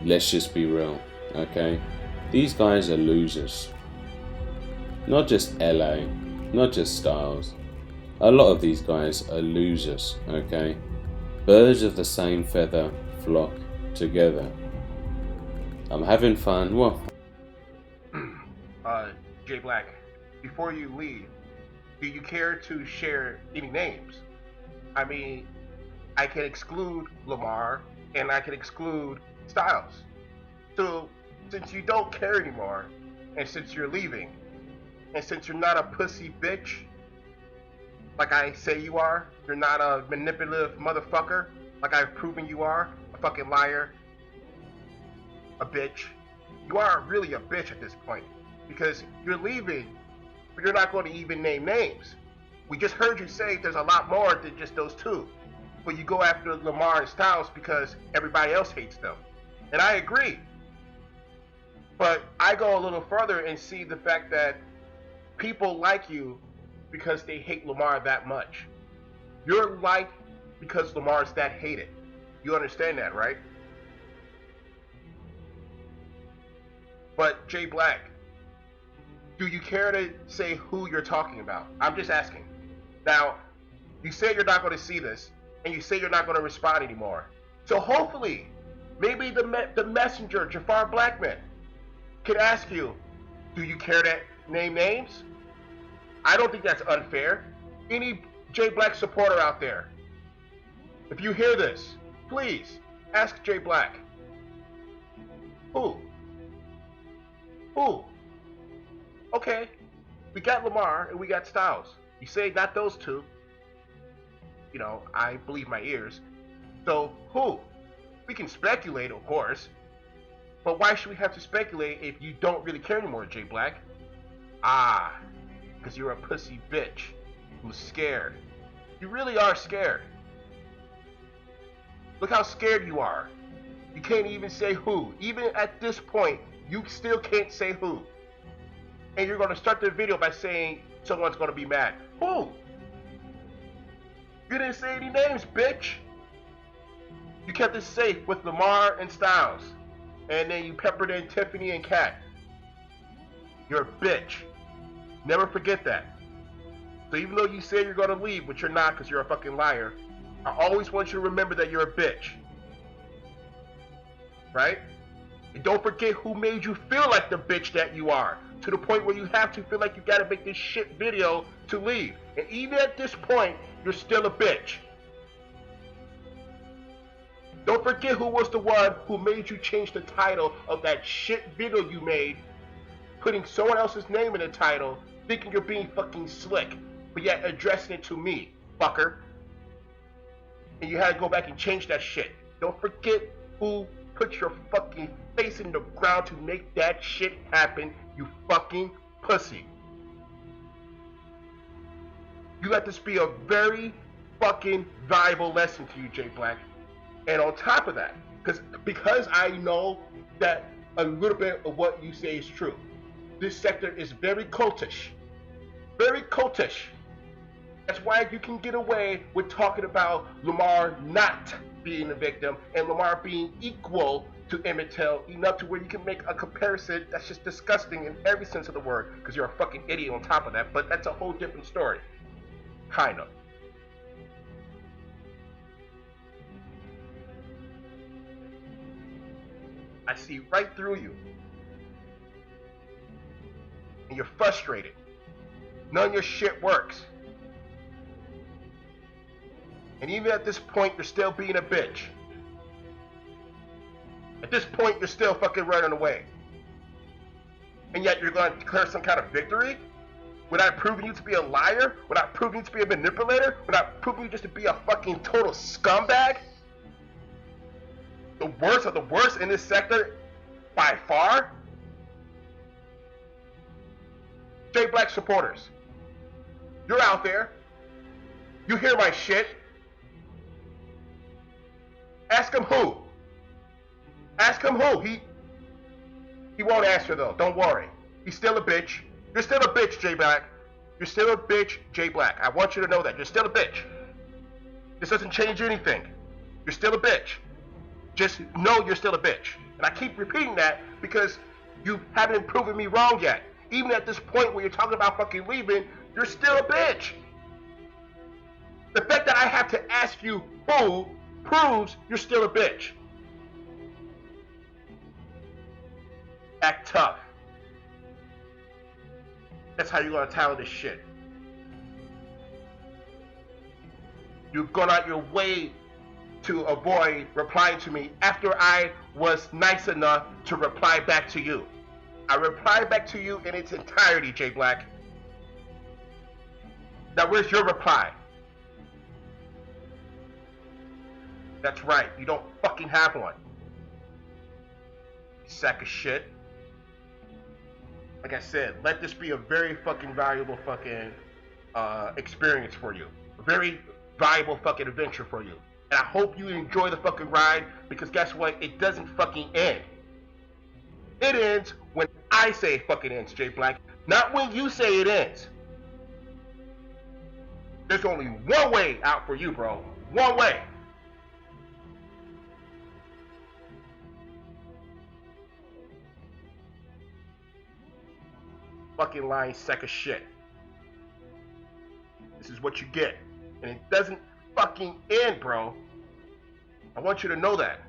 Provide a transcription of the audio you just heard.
Let's just be real, okay? These guys are losers. Not just LA, not just Styles. A lot of these guys are losers, okay? Birds of the same feather flock together. I'm having fun. Well, uh, J Black, before you leave, do you care to share any names? I mean, I can exclude Lamar and I can exclude Styles. So, since you don't care anymore, and since you're leaving, and since you're not a pussy bitch, like I say you are, you're not a manipulative motherfucker, like I've proven you are, a fucking liar, a bitch. You are really a bitch at this point, because you're leaving, but you're not going to even name names. We just heard you say there's a lot more than just those two. But you go after Lamar and Styles because everybody else hates them. And I agree. But I go a little further and see the fact that people like you because they hate Lamar that much. You're liked because Lamar's that hated. You understand that, right? But Jay Black, do you care to say who you're talking about? I'm just asking. Now, you say you're not going to see this, and you say you're not going to respond anymore. So hopefully, maybe the messenger, Jafar Blackman, can ask you, do you care to name names? I don't think that's unfair. Any Jay Black supporter out there, if you hear this, please ask Jay Black. Who? Who? Okay, we got Lamar and we got Styles. You say not those two. You know, I believe my ears. So who? We can speculate, of course. But why should we have to speculate if you don't really care anymore, Jay Black? Ah, because you're a pussy bitch who's scared. You really are scared. Look how scared you are. You can't even say who. Even at this point, you still can't say who. And you're going to start the video by saying someone's going to be mad. Who? You didn't say any names, bitch. You kept it safe with Lamar and Styles. And then you peppered in Tiffany and Kat. You're a bitch. Never forget that. So even though you say you're going to leave, but you're not because you're a fucking liar, I always want you to remember that you're a bitch. Right? And don't forget who made you feel like the bitch that you are. To the point where you have to feel like you gotta make this shit video to leave. And even at this point, you're still a bitch. Don't forget who was the one who made you change the title of that shit video you made, putting someone else's name in the title, thinking you're being fucking slick, but yet addressing it to me, fucker. And you had to go back and change that shit. Don't forget who put your fucking face in the ground to make that shit happen, you fucking pussy. You let this be a very fucking valuable lesson to you, Jay Black. And on top of that, because I know that a little bit of what you say is true, this sector is very cultish. Very cultish. That's why you can get away with talking about Lamar not being a victim and Lamar being equal to Emmett Till, enough to where you can make a comparison that's just disgusting in every sense of the word, because you're a fucking idiot on top of that, but that's a whole different story. Kind of. I see right through you. And you're frustrated. None of your shit works. And even at this point, you're still being a bitch. At this point, you're still fucking running away. And yet you're going to declare some kind of victory? Without proving you to be a liar? Without proving you to be a manipulator? Without proving you just to be a fucking total scumbag? The worst of the worst in this sector, by far? Jay Black supporters, you're out there. You hear my shit. Ask him who. Ask him who. He won't answer though. Don't worry. He's still a bitch. You're still a bitch, Jay Black. You're still a bitch, Jay Black. I want you to know that. You're still a bitch. This doesn't change anything. You're still a bitch. Just know you're still a bitch. And I keep repeating that because you haven't proven me wrong yet. Even at this point where you're talking about fucking leaving, you're still a bitch. The fact that I have to ask you who proves you're still a bitch. Act tough. That's how you're gonna tackle this shit. You've gone out your way to avoid replying to me after I was nice enough to reply back to you. I replied back to you in its entirety, J Blaque. Now where's your reply? That's right, you don't fucking have one. You sack of shit. Like I said, let this be a very fucking valuable fucking experience for you. A very valuable fucking adventure for you. And I hope you enjoy the fucking ride, because guess what? It doesn't fucking end. It ends when I say it fucking ends, J Blaque. Not when you say it ends. There's only one way out for you, bro. One way. Fucking lying sack of shit. This is what you get. And it doesn't fucking end, bro. I want you to know that.